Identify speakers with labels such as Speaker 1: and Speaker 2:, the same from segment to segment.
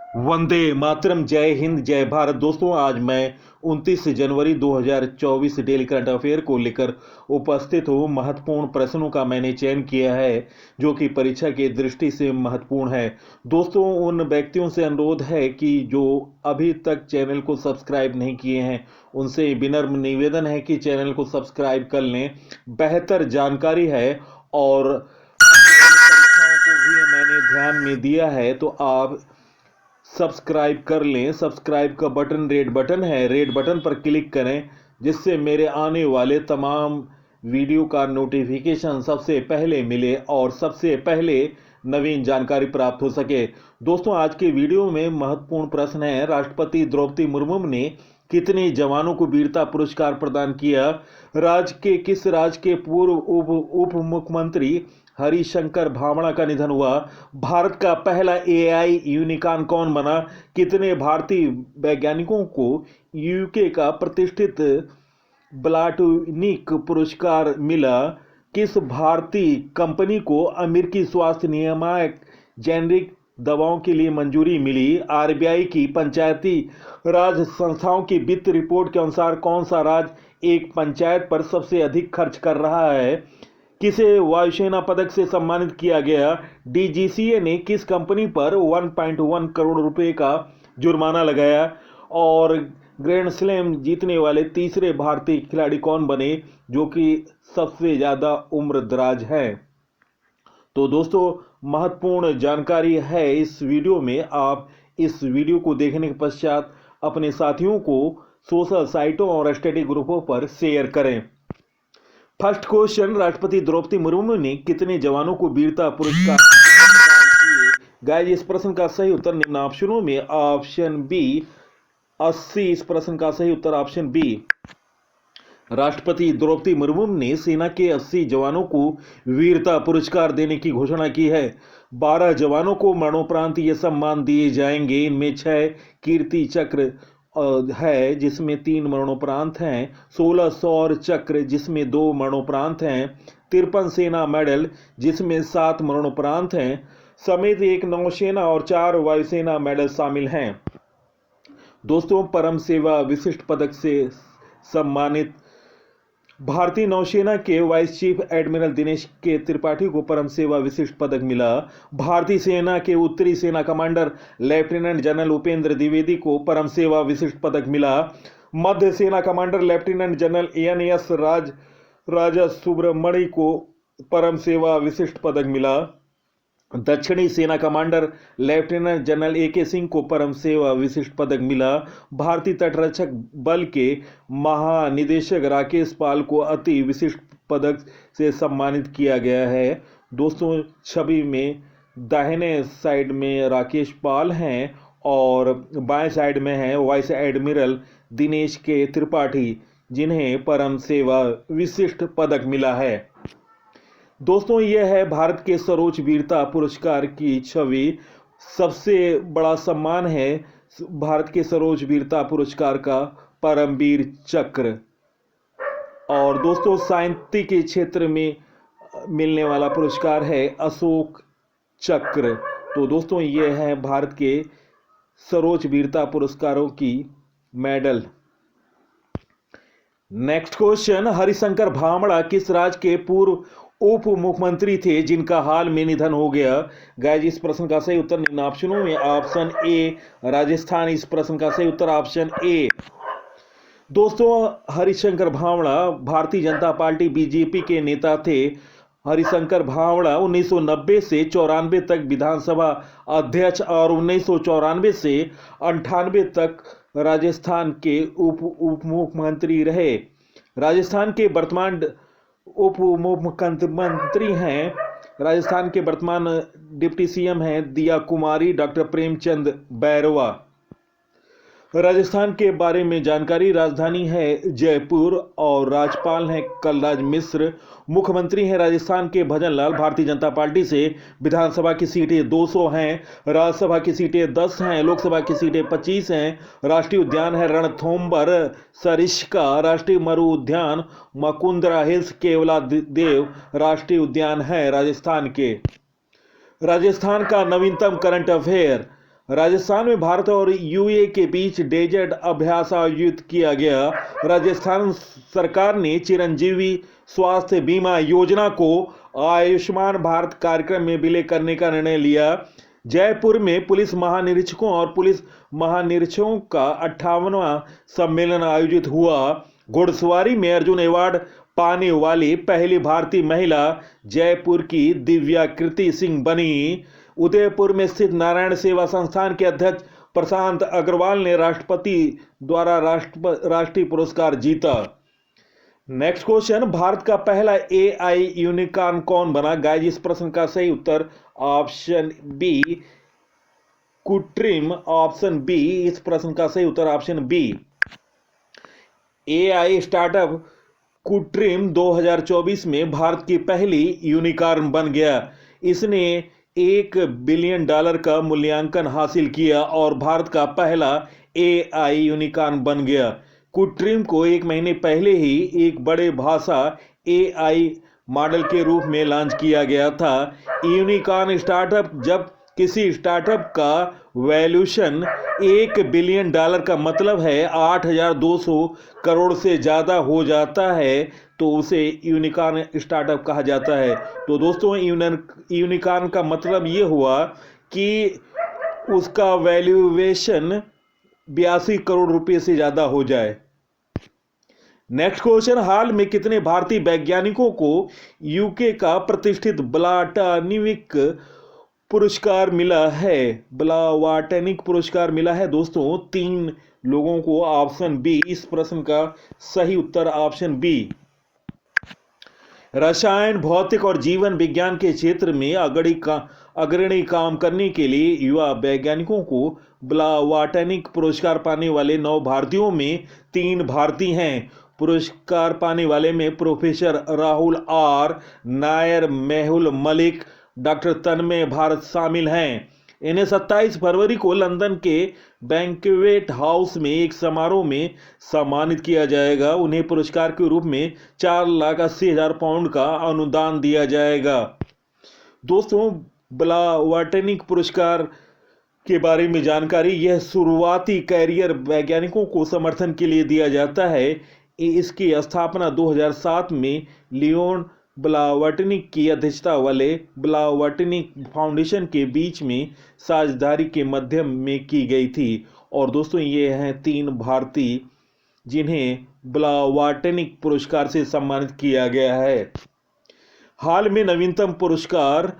Speaker 1: वंदे मातरम। जय हिंद, जय भारत। दोस्तों, आज मैं 29 जनवरी 2024 डेली करंट अफेयर को लेकर उपस्थित हूँ। महत्वपूर्ण प्रश्नों का मैंने चयन किया है जो कि परीक्षा की दृष्टि से महत्वपूर्ण है। दोस्तों, उन व्यक्तियों से अनुरोध है कि जो अभी तक चैनल को सब्सक्राइब नहीं किए हैं उनसे विनम्र निवेदन है कि चैनल को सब्सक्राइब कर लें। बेहतर जानकारी है और परीक्षाओं को भी मैंने ध्यान में दिया है, तो आप सब्सक्राइब कर लें। सब्सक्राइब का बटन रेड बटन है, रेड बटन पर क्लिक करें जिससे मेरे आने वाले तमाम वीडियो का नोटिफिकेशन सबसे पहले मिले और सबसे पहले नवीन जानकारी प्राप्त हो सके। दोस्तों, आज के वीडियो में महत्वपूर्ण प्रश्न है, राष्ट्रपति द्रौपदी मुर्मू ने कितने जवानों को वीरता पुरस्कार प्रदान किया? किस राज्य के पूर्व उप मुख्यमंत्री हरिशंकर भामड़ा का निधन हुआ? भारत का पहला एआई यूनिकॉर्न कौन बना? कितने भारतीय वैज्ञानिकों को यूके का प्रतिष्ठित ब्लाटनिक पुरस्कार मिला? किस भारतीय कंपनी को अमेरिकी स्वास्थ्य नियामक जेनरिक दवाओं के लिए मंजूरी मिली? आरबीआई की पंचायती राज संस्थाओं की वित्त रिपोर्ट के अनुसार कौन सा राज्य एक पंचायत पर सबसे अधिक खर्च कर रहा है? किसे वायुसेना पदक से सम्मानित किया गया? डीजीसीए ने किस कंपनी पर 1.1 करोड़ रुपए का जुर्माना लगाया? और ग्रैंड स्लैम जीतने वाले तीसरे भारतीय खिलाड़ी कौन बने जो कि सबसे ज़्यादा उम्र दराज है? तो दोस्तों, महत्वपूर्ण जानकारी है इस वीडियो में। आप इस वीडियो को देखने के पश्चात अपने साथियों को सोशल साइटों और स्टडी ग्रुपों पर शेयर करें। फर्स्ट क्वेश्चन, राष्ट्रपति द्रौपदी मुर्मू ने कितने जवानों को वीरता पुरस्कार प्रदान किए? गाइस, इस प्रश्न का सही उत्तर निम्न ऑप्शनों में ऑप्शन बी 80। इस प्रश्न का सही उत्तर ऑप्शन बी। राष्ट्रपति द्रौपदी मुर्मू ने सेना के 80 जवानों को वीरता पुरस्कार देने की घोषणा की है। 12 जवानों को मरणोपरांत ये सम्मान दिए जाएंगे। इनमें 6 कीर्ति चक्र है जिसमें 3 मरणोपरांत हैं, 16 शौर्य चक्र जिसमें 2 मरणोपरांत हैं, 53 सेना मेडल जिसमें 7 मरणोपरांत हैं समेत 1 नौसेना और 4 वायुसेना मेडल शामिल हैं। दोस्तों, परम सेवा विशिष्ट पदक से सम्मानित भारतीय नौसेना के वाइस चीफ एडमिरल दिनेश के त्रिपाठी को परम सेवा विशिष्ट पदक मिला। भारतीय सेना के उत्तरी सेना commander lieutenant general Upendra Dwivedi को परम सेवा विशिष्ट पदक मिला। मध्य सेना commander lieutenant general N S. Raja Subramani को परम सेवा विशिष्ट पदक मिला। दक्षिणी सेना commander lieutenant general A K. Singh को परम सेवा विशिष्ट पदक मिला। भारतीय तटरक्षक बल के महानिदेशक राकेश पाल को अति विशिष्ट पदक से सम्मानित किया गया है। दोस्तों, छवि में दाहिने साइड में राकेश पाल हैं और बाएं साइड में हैं वाइस एडमिरल दिनेश के त्रिपाठी जिन्हें परम सेवा विशिष्ट पदक मिला है। दोस्तों, यह है भारत के सर्वोच्च वीरता पुरस्कार की छवि। सबसे बड़ा सम्मान है भारत के सर्वोच्च वीरता पुरस्कार का परमवीर चक्र। और दोस्तों, साहित्य के क्षेत्र में मिलने वाला पुरस्कार है अशोक चक्र। तो दोस्तों, यह है भारत के सर्वोच्च वीरता पुरस्कारों की मेडल। नेक्स्ट क्वेश्चन, हरिशंकर भामड़ा किस राज्य के पूर्व उप मुख्यमंत्री थे जिनका हाल में निधन हो गया? गाइस, इस प्रश्न का सही उत्तर निम्न ऑप्शनों में ऑप्शन ए राजस्थान। इस प्रश्न का सही उत्तर ऑप्शन ए। दोस्तों, हरिशंकर भामड़ा भारतीय जनता पार्टी बीजेपी के नेता थे। हरिशंकर भामड़ा 1990 से 94 तक विधानसभा अध्यक्ष और 1994 से 98 तक राजस्थान के उप मुख्यमंत्री रहे। राजस्थान के वर्तमान उप मुख्यमंत्री हैं, राजस्थान के वर्तमान डिप्टी सीएम हैं दिया कुमारी, डॉक्टर प्रेमचंद बैरवा। राजस्थान के बारे में जानकारी, राजधानी है जयपुर और राज्यपाल हैं कलराज मिश्र। मुख्यमंत्री हैं राजस्थान के भजन लाल। भारतीय जनता पार्टी से विधानसभा की सीटें 200 हैं, राज्यसभा की सीटें 10 हैं, लोकसभा की सीटें 25 हैं। राष्ट्रीय उद्यान है रणथंभौर सरिस्का। राष्ट्रीय मरु उद्यान मुकुंदरा हिल्स केवला देव राष्ट्रीय उद्यान है राजस्थान के। राजस्थान का नवीनतम करंट अफेयर, राजस्थान में भारत और यूए के बीच डेजर्ट अभ्यास आयोजित किया गया। राजस्थान सरकार ने चिरंजीवी स्वास्थ्य बीमा योजना को आयुष्मान भारत कार्यक्रम में विलय करने का निर्णय लिया। जयपुर में पुलिस महानिरीक्षकों और पुलिस महानिरीक्षकों का 58वां सम्मेलन आयोजित हुआ। घुड़सवारी में अर्जुन अवार्ड पाने वाली पहली भारतीय महिला जयपुर की दिव्या कृति सिंह बनी। उदयपुर में स्थित नारायण सेवा संस्थान के अध्यक्ष प्रशांत अग्रवाल ने राष्ट्रपति द्वारा राष्ट्रीय पुरस्कार जीता। नेक्स्ट क्वेश्चन, भारत का पहला एआई यूनिकॉर्न कौन बना? गाइस, इस प्रश्न का सही उत्तर ऑप्शन बी, कुट्रिम। ऑप्शन बी, इस प्रश्न का सही उत्तर ऑप्शन बी। एआई स्टार्टअप कुट्रिम 2024 में भारत की पहली यूनिकॉर्न बन गया। इसने $1 बिलियन का मूल्यांकन हासिल किया और भारत का पहला एआई यूनिकॉर्न बन गया। कुट्रिम को 1 महीने पहले ही एक बड़े भाषा एआई मॉडल के रूप में लॉन्च किया गया था। यूनिकॉर्न स्टार्टअप, जब किसी स्टार्टअप का वैल्यूएशन $1 बिलियन का मतलब है 8,200 करोड़ से ज़्यादा हो जाता है, तो उसे यूनिकॉर्न स्टार्टअप कहा जाता है। तो दोस्तों, यूनिकॉर्न का मतलब ये हुआ कि उसका वैल्यूएशन 82 करोड़ रुपए से ज़्यादा हो जाए। नेक्स्ट क्वेश्चन, हाल में कितने भारतीय वैज्ञानिकों को यूके का प्रतिष्ठित ब्लाटानिक पुरस्कार मिला है? ब्लावाटेनिक पुरस्कार मिला है दोस्तों 3 लोगों को। ऑप्शन बी, इस प्रश्न का सही उत्तर ऑप्शन बी। रसायन, भौतिक और जीवन विज्ञान के क्षेत्र में अग्रणी काम करने के लिए युवा वैज्ञानिकों को ब्लावाटेनिक पुरस्कार पाने वाले 9 भारतीयों में 3 भारतीय हैं। पुरस्कार पाने वाले में professor Rahul R Nair, Mehul Malik, doctor Tanmay Bharat शामिल हैं। इन्हें 27 फरवरी को लंदन के बैंक्वेट हाउस में एक समारोह में सम्मानित किया जाएगा। उन्हें पुरस्कार के रूप में 4,80,000 पाउंड का अनुदान दिया जाएगा। दोस्तों, ब्लावाटेनिक पुरस्कार के बारे में जानकारी, यह शुरुआती कैरियर वैज्ञानिकों को समर्थन के लिए दिया जाता है। इसकी स्थापना 2007 में लियोन ब्लावाटेनिक की अध्यक्षता वाले ब्लावाटेनिक फाउंडेशन के बीच में साझेदारी के माध्यम में की गई थी। और दोस्तों, ये हैं 3 भारतीय जिन्हें ब्लावाटेनिक पुरस्कार से सम्मानित किया गया है। हाल में नवीनतम पुरस्कार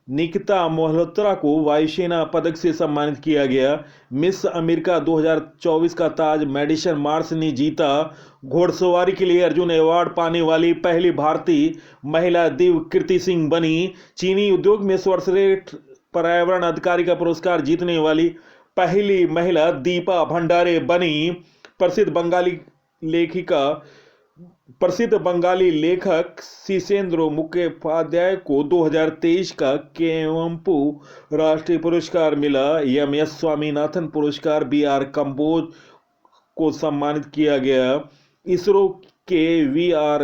Speaker 1: निकिता मल्होत्रा को वायुसेना पदक से सम्मानित किया गया। मिस अमेरिका 2024 का ताज मैडिसन मार्स ने जीता। घोड़सवारी के लिए अर्जुन अवार्ड पाने वाली पहली भारतीय महिला दिव्य कृति सिंह बनी। चीनी उद्योग में सर्वश्रेष्ठ पर्यावरण अधिकारी का पुरस्कार जीतने वाली पहली महिला दीपा भंडारे बनी। प्रसिद्ध बंगाली लेखक शीर्षेंद्र मुखोपाध्याय को 2023 का केवंपु राष्ट्रीय पुरस्कार मिला। एस स्वामीनाथन पुरस्कार BR कंबोज को सम्मानित किया गया। इसरो के VR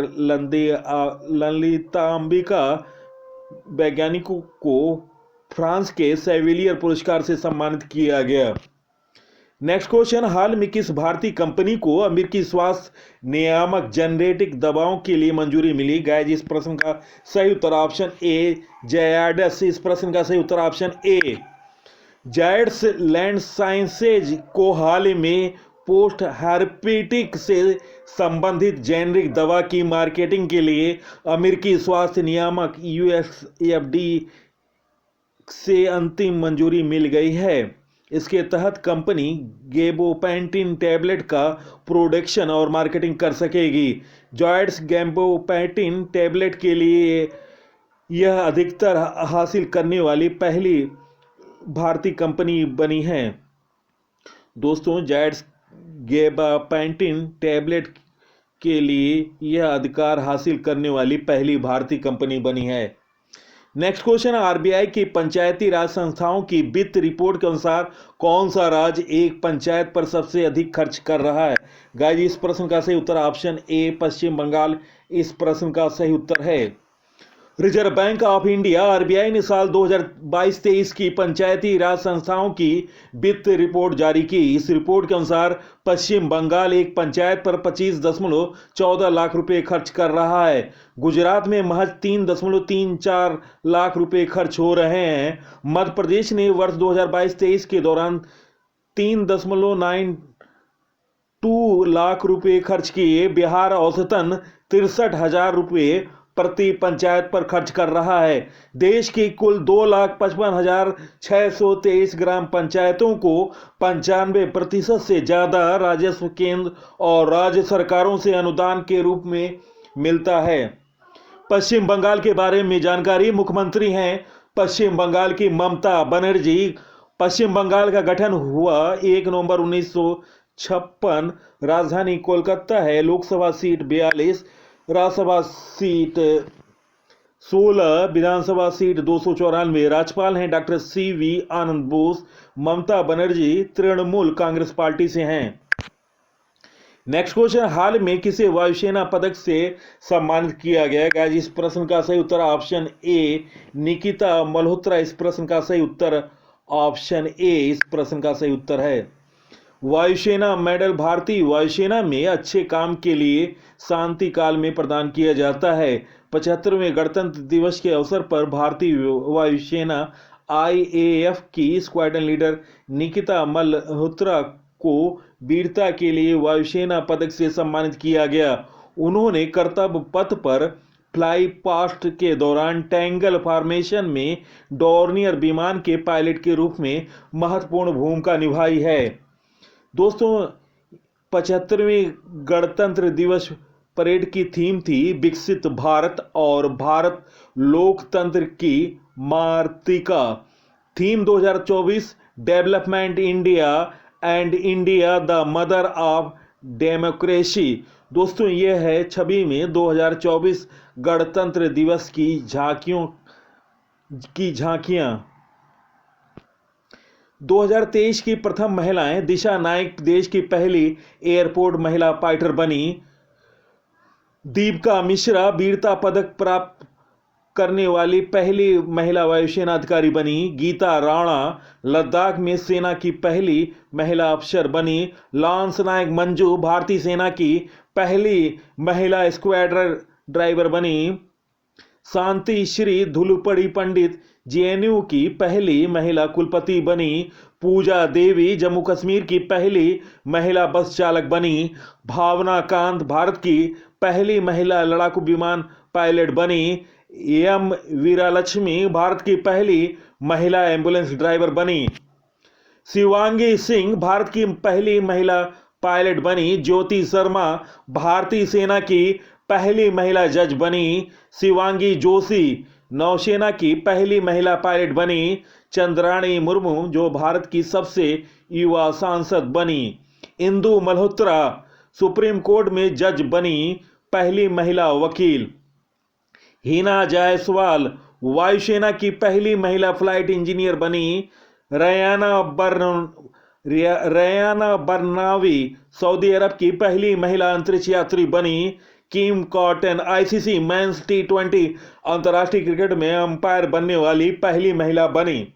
Speaker 1: ललितांबिका वैज्ञानिकों को फ्रांस के सेविलियर पुरस्कार से सम्मानित किया गया। नेक्स्ट क्वेश्चन, हाल में किस भारतीय कंपनी को अमेरिकी स्वास्थ्य नियामक जेनेरिक दवाओं के लिए मंजूरी मिली? गाइस, इस प्रश्न का सही उत्तर ऑप्शन ए, जायड्स। इस प्रश्न का सही उत्तर ऑप्शन ए। जायड्स लैंड साइंसेज को हाल में पोस्ट हेरेपेटिक से संबंधित जेनेरिक दवा की मार्केटिंग के लिए अमेरिकी स्वास्थ्य नियामक USFDA से अंतिम मंजूरी मिल गई है। इसके तहत कंपनी गेबोपेंटिन टैबलेट का प्रोडक्शन और मार्केटिंग कर सकेगी। जायड्स गेबोपेंटिन टैबलेट के लिए यह अधिकतर हासिल करने वाली पहली भारतीय कंपनी बनी है। दोस्तों, जायड्स गेबापेंटिन टैबलेट के लिए यह अधिकार हासिल करने वाली पहली भारतीय कंपनी बनी है। नेक्स्ट क्वेश्चन, आरबीआई की पंचायती राज संस्थाओं की वित्त रिपोर्ट के अनुसार कौन सा राज्य एक पंचायत पर सबसे अधिक खर्च कर रहा है? गाइस, इस प्रश्न का सही उत्तर ऑप्शन ए, पश्चिम बंगाल। इस प्रश्न का सही उत्तर है। Reserve bank of India RBI ने साल 2022-23 की पंचायती राज संस्थाओं की वित्त रिपोर्ट जारी की। इस रिपोर्ट के अनुसार पश्चिम बंगाल एक पंचायत पर 25.14 लाख रुपए खर्च कर रहा है। गुजरात में महज 3.34 लाख रुपए खर्च हो रहे हैं। मध्य प्रदेश ने वर्ष 2022-23 के दौरान 3.92 लाख रुपए खर्च किए। बिहार औसतन 63,000 रुपए प्रति पंचायत पर खर्च कर रहा है। देश की कुल 2,55,623 ग्राम पंचायतों को 95% से ज्यादा राजस्व केंद्र और राज्य सरकारों से अनुदान के रूप में मिलता है। पश्चिम बंगाल के बारे में जानकारी। मुख्यमंत्री हैं पश्चिम बंगाल की ममता बनर्जी। पश्चिम बंगाल का गठन हुआ 1 नवंबर 1956। राजधानी कोलकाता है। लोकसभा सीट 42, राज्यसभा सीट 16, विधानसभा सीट 294। राज्यपाल हैं डॉक्टर CV आनंद बोस। ममता बनर्जी तृणमूल कांग्रेस पार्टी से हैं। नेक्स्ट क्वेश्चन, हाल में किसे वायुसेना पदक से सम्मानित किया गया? गाइस, इस प्रश्न का सही उत्तर ऑप्शन ए निकिता मल्होत्रा। इस प्रश्न का सही उत्तर ऑप्शन ए इस प्रश्न का सही उत्तर है। वायुसेना मेडल भारतीय वायुसेना में अच्छे काम के लिए शांति काल में प्रदान किया जाता है। 75वें गणतंत्र दिवस के अवसर पर भारतीय वायुसेना IAF की स्क्वाड्रन लीडर निकिता मल्होत्रा को वीरता के लिए वायुसेना पदक से सम्मानित किया गया। उन्होंने कर्तव्य पथ पर फ्लाई पास्ट के दौरान टैंगल फॉर्मेशन में डॉर्नियर विमान के पायलट के रूप में महत्वपूर्ण भूमिका निभाई है। दोस्तों, 75वें गणतंत्र दिवस परेड की थीम थी विकसित भारत और भारत लोकतंत्र की मातृका। Theme 2024 development India and India the mother of democracy. दोस्तों, यह है छवि में 2024 गणतंत्र दिवस की झांकियां। 2023 की प्रथम महिलाएं दिशा नाइक देश की पहली एयरपोर्ट महिला फाइटर बनी। दीपिका मिश्रा वीरता पदक प्राप्त करने वाली पहली महिला वायुसेना अधिकारी बनी। गीता राणा लद्दाख में सेना की पहली महिला अफसर बनी। लांस नायक मंजू भारतीय सेना की पहली महिला स्क्वाड्रन ड्राइवर बनी। शांति श्री धुलुपड़ी पंडित JNU की पहली महिला कुलपति बनी। पूजा देवी जम्मू कश्मीर की पहली महिला बस चालक बनी। भावना कांत भारत की पहली महिला लड़ाकू विमान पायलट बनी। M वीरालक्ष्मी भारत की पहली महिला एम्बुलेंस ड्राइवर बनी। शिवांगी सिंह भारत की पहली महिला पायलट बनी। ज्योति शर्मा भारतीय सेना की पहली महिला जज बनी। शिवांगी जोशी नौसेना की पहली महिला पायलट बनी। चंद्राणी मुर्मू जो भारत की सबसे युवा सांसद बनी। इंदु मल्होत्रा सुप्रीम कोर्ट में जज बनी, पहली महिला वकील। हिना जायसवाल वायुसेना की पहली महिला फ्लाइट इंजीनियर बनी। रयाना बर्नावी सऊदी अरब की पहली महिला अंतरिक्ष यात्री बनी। किम कॉटन ICC मेंस T20 अंतर्राष्ट्रीय क्रिकेट में अंपायर बनने वाली पहली महिला बनी।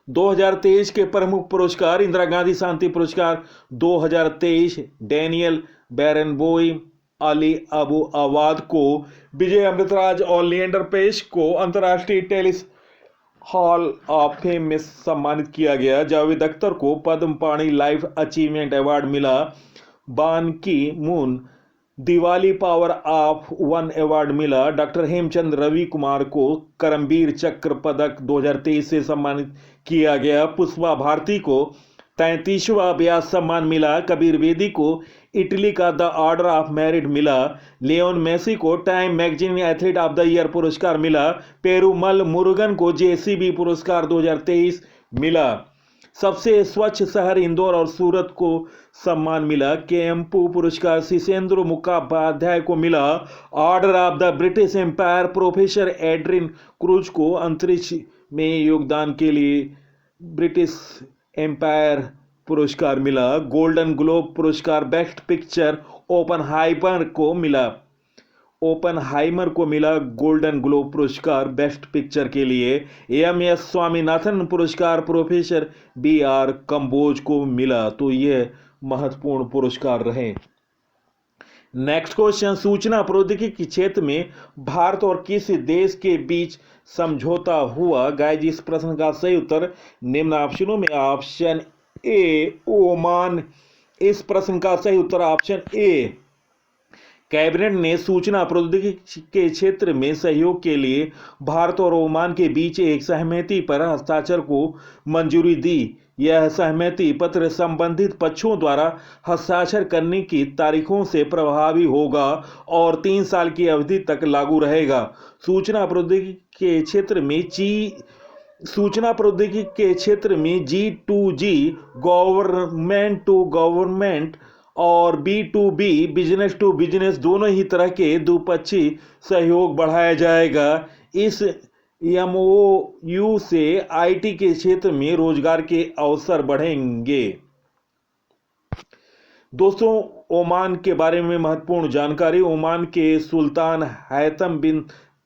Speaker 1: 2023 के प्रमुख पुरस्कार इंदिरा गांधी शांति पुरस्कार 2023 डैनियल बैरनबोई अली अबू अवाद को, विजय अमृतराज और लिएंडर पेश को अंतर्राष्ट्रीय टेनिस हॉल ऑफ फेम में सम्मानित किया गया। जावेद अख्तर को पद्म पाणी लाइफ अचीवमेंट अवार्ड मिला। बान की moon Diwali power of one award मिला। डॉक्टर हेमचंद रवि कुमार को करमवीर चक्र पदक 2023 से सम्मानित किया गया। पुष्पा भारती को 33वां व्यास सम्मान मिला। कबीर बेदी को इटली का द ऑर्डर ऑफ मेरिट मिला। लियोन मेसी को time magazine athlete of the year पुरस्कार मिला। पेरुमल मुरुगन को JCB पुरस्कार 2023 मिला। सबसे स्वच्छ शहर इंदौर और सूरत को सम्मान मिला। केएमपू पुरस्कार शीशेंद्र मुखोपाध्याय को मिला। Order of the British Empire professor Adrian Cruz को अंतरिक्ष में योगदान के लिए ब्रिटिश एम्पायर पुरस्कार मिला। गोल्डन ग्लोब पुरस्कार बेस्ट पिक्चर ओपनहाइमर को मिला। ओपनहाइमर को मिला गोल्डन ग्लोब पुरस्कार बेस्ट पिक्चर के लिए। एम.एस. स्वामीनाथन पुरस्कार प्रोफेसर बी.आर. कंबोज को मिला। तो ये महत्वपूर्ण पुरस्कार रहे। नेक्स्ट क्वेश्चन, सूचना प्रौद्योगिकी के क्षेत्र में भारत और किस देश के बीच समझौता हुआ? गाइस, इस प्रश्न का सही उत्तर निम्न ऑप्शनों में ऑप्शन ए ओमान। इस प्रश्न का सही उत्तर ऑप्शन ए। कैबिनेट ने सूचना प्रौद्योगिकी के क्षेत्र में सहयोग के लिए भारत और ओमान के बीच एक सहमति पर हस्ताक्षर को मंजूरी दी। यह सहमति पत्र संबंधित पक्षों द्वारा हस्ताक्षर करने की तारीखों से प्रभावी होगा और 3 साल की अवधि तक लागू रहेगा। सूचना प्रौद्योगिकी के क्षेत्र में G2G गवर्नमेंट टू गवर्नमेंट और B2B बिजनेस टू बिजनेस दोनों ही तरह के द्विपक्षीय सहयोग बढ़ाया जाएगा। इस MOU से IT के क्षेत्र में रोजगार के अवसर बढ़ेंगे। दोस्तों, ओमान के बारे में महत्वपूर्ण जानकारी। ओमान के सुल्तान हैतम बिन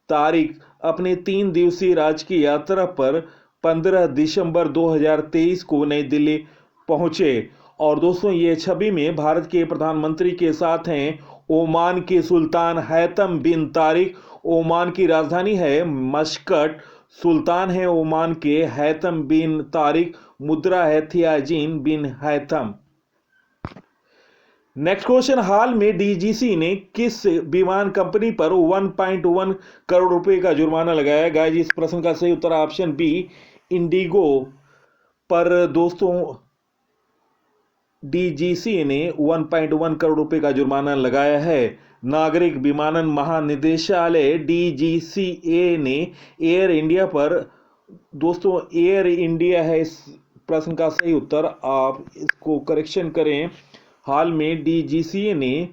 Speaker 1: तारिक अपने 3 दिवसीय राजकीय यात्रा पर 15 दिसंबर 2023 को नई दिल्ली पहुंचे। और दोस्तों, ये छवि में भारत के प्रधानमंत्री के साथ हैं ओमान के सुल्तान हैतम बिन तारिक। ओमान की राजधानी है मस्कट। सुल्तान है ओमान के हैतम बिन तारिक। मुद्रा है थियाजीन बिन हैतम। नेक्स्ट क्वेश्चन, हाल में डीजीसी ने किस विमान कंपनी पर 1.1 करोड़ रुपए का जुर्माना लगाया? गाइस, इस प्रश्न का सही उत्तर ऑप्शन बी इंडिगो पर दोस्तों डीजीसी ने 1.1 करोड़ रुपए का जुर्माना लगाया है। नागरिक विमानन महानिदेशालय डीजीसीए ने एयर इंडिया पर दोस्तों एयर इंडिया है इस प्रश्न का सही उत्तर, आप इसको करेक्शन करें। हाल में डीजीसीए ने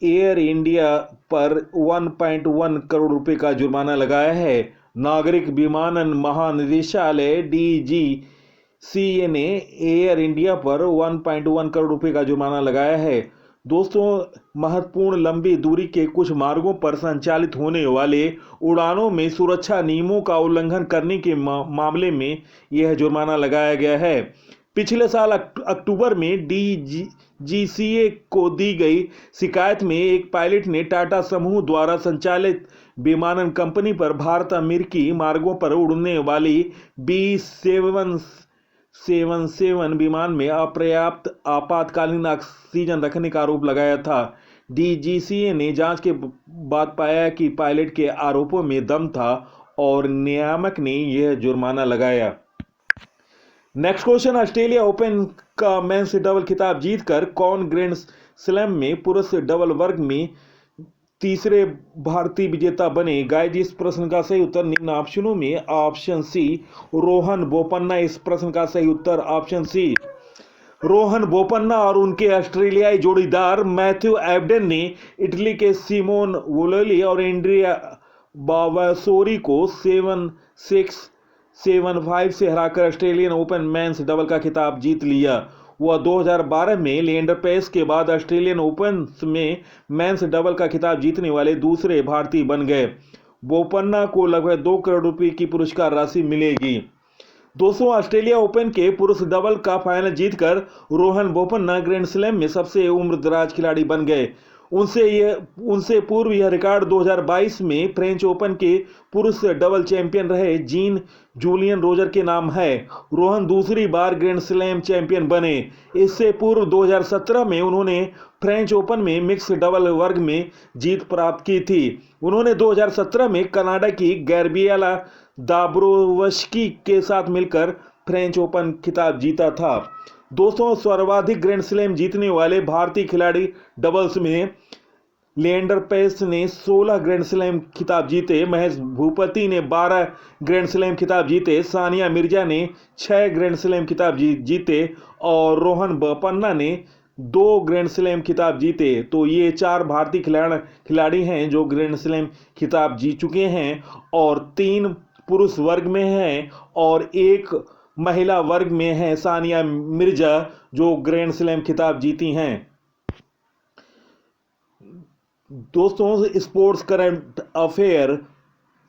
Speaker 1: एयर इंडिया पर 1.1 करोड़ रुपए का जुर्माना लगाया है। नागरिक विमानन महानिदेशालय डीजीसीए ने एयर इंडिया पर 1.1 करोड़ रुपए का जुर्माना लगाया है। दोस्तों, महत्वपूर्ण लंबी दूरी के कुछ मार्गों पर संचालित होने वाले उड़ानों में सुरक्षा नियमों का उल्लंघन करने के मामले में यह जुर्माना लगाया गया है। पिछले साल अक्टूबर में डीजीसीए को दी गई शिकायत में एक पायलट ने टाटा समूह द्वारा संचालित विमानन कंपनी पर भारत अमेरिकी मार्गों पर उड़ने वाली B777 विमान में अपर्याप्त आपातकालीन ऑक्सीजन रखने का आरोप लगाया था। डीजीसीए ने जांच के बाद पाया कि पायलट के आरोपों में दम था और नियामक ने यह जुर्माना लगाया। नेक्स्ट क्वेश्चन, ऑस्ट्रेलिया ओपन का मेंस डबल खिताब जीतकर कौन ग्रैंड स्लैम में पुरुष डबल वर्ग में तीसरे भारतीय विजेता बने? गाइस, इस प्रश्न का सही उत्तर निम्न ऑप्शनों में ऑप्शन सी रोहन बोपन्ना। इस प्रश्न का सही उत्तर ऑप्शन सी रोहन बोपन्ना और उनके ऑस्ट्रेलियाई जोड़ीदार मैथ्यू एबडन ने इटली के सिमोन वोलेली और एंड्रिया बावासोरी को 7-6 7-5 से हराकर ऑस्ट्रेलियन ओपन मेंस डबल का खिताब जीत लिया। वह 2012 में लिएंडर पेस के बाद ऑस्ट्रेलियन ओपन में मेंस डबल का खिताब जीतने वाले दूसरे भारतीय बन गए। बोपन्ना को लगभग 2 करोड़ रुपए की पुरस्कार राशि मिलेगी। दोस्तों, ऑस्ट्रेलिया ओपन के पुरुष डबल का फाइनल जीतकर रोहन बोपन्ना ग्रैंड स्लैम में सबसे उम्रदराज खिलाड़ी बन गए। उनसे पूर्व यह रिकॉर्ड 2022 में फ्रेंच ओपन के पुरुष डबल चैंपियन रहे जीन जूलियन रोजर के नाम है। रोहन दूसरी बार ग्रैंड स्लैम चैंपियन बने। इससे पूर्व 2017 में उन्होंने फ्रेंच ओपन में मिक्स डबल वर्ग में जीत प्राप्त की थी। उन्होंने 2017 में कनाडा की गैब्रिएला दाब्रोवस्की के साथ मिलकर फ्रेंच ओपन खिताब जीता था। दोस्तों, सर्वाधिक ग्रैंड स्लैम जीतने वाले भारतीय खिलाड़ी डबल्स में लिएंडर पेस ने 16 ग्रैंड स्लैम खिताब जीते, महेश भूपति ने 12 ग्रैंड स्लैम खिताब जीते, सानिया मिर्जा ने 6 ग्रैंड स्लैम खिताब जीते और रोहन बोपन्ना ने 2 ग्रैंड स्लैम खिताब जीते। तो ये 4 भारतीय खिलाड़ी हैं जो ग्रैंड स्लैम खिताब जीत चुके हैं और 3 पुरुष वर्ग में हैं और 1 महिला वर्ग में है सानिया मिर्जा जो ग्रैंड स्लैम खिताब जीती हैं। दोस्तों sports current affair,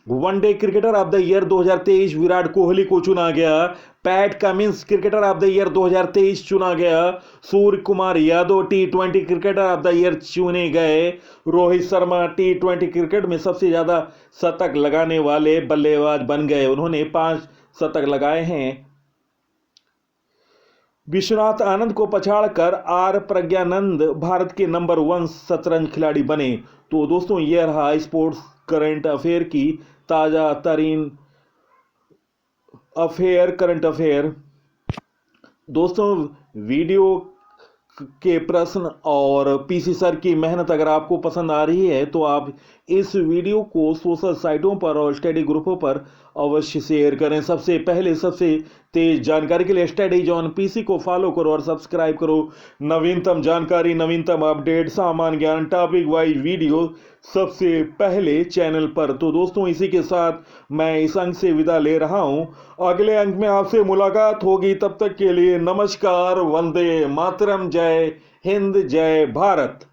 Speaker 1: one day cricketer of the year 2023 Virat Kohli को चुना गया। PAT Cummins cricketer of the year 2023 चुना गया। सूर्य कुमार यादव टी20 क्रिकेटर ऑफ द ईयर चुने गए। रोहित शर्मा टी20 क्रिकेट में सबसे ज्यादा शतक लगाने वाले बल्लेबाज बन गए, उन्होंने 5 शतक लगाए हैं। विश्वनाथ आनंद को पछाड़कर आर प्रज्ञानंद भारत के नंबर 1 शतरंज खिलाड़ी बने। तो दोस्तों यह रहा स्पोर्ट्स करंट अफेयर की ताजा तरीन करंट अफेयर। दोस्तों वीडियो के प्रश्न और पीसी सर की मेहनत अगर आपको पसंद आ रही है तो आप इस वीडियो को सोशल साइटों पर और स्टडी ग्रुपों पर अवश्य शेयर करें। सबसे पहले सबसे तेज जानकारी के लिए स्टडीज ऑन पीसी को फॉलो करो और सब्सक्राइब करो। नवीनतम जानकारी, नवीनतम अपडेट, सामान्य ज्ञान, टॉपिक वाइज वीडियो सबसे पहले चैनल पर। तो दोस्तों इसी के साथ मैं इस अंक से विदा ले रहा हूं। अगले अंक में आपसे मुलाकात होगी, तब तक के लिए नमस्कार, वंदे मातरम, जय हिंद, जय भारत।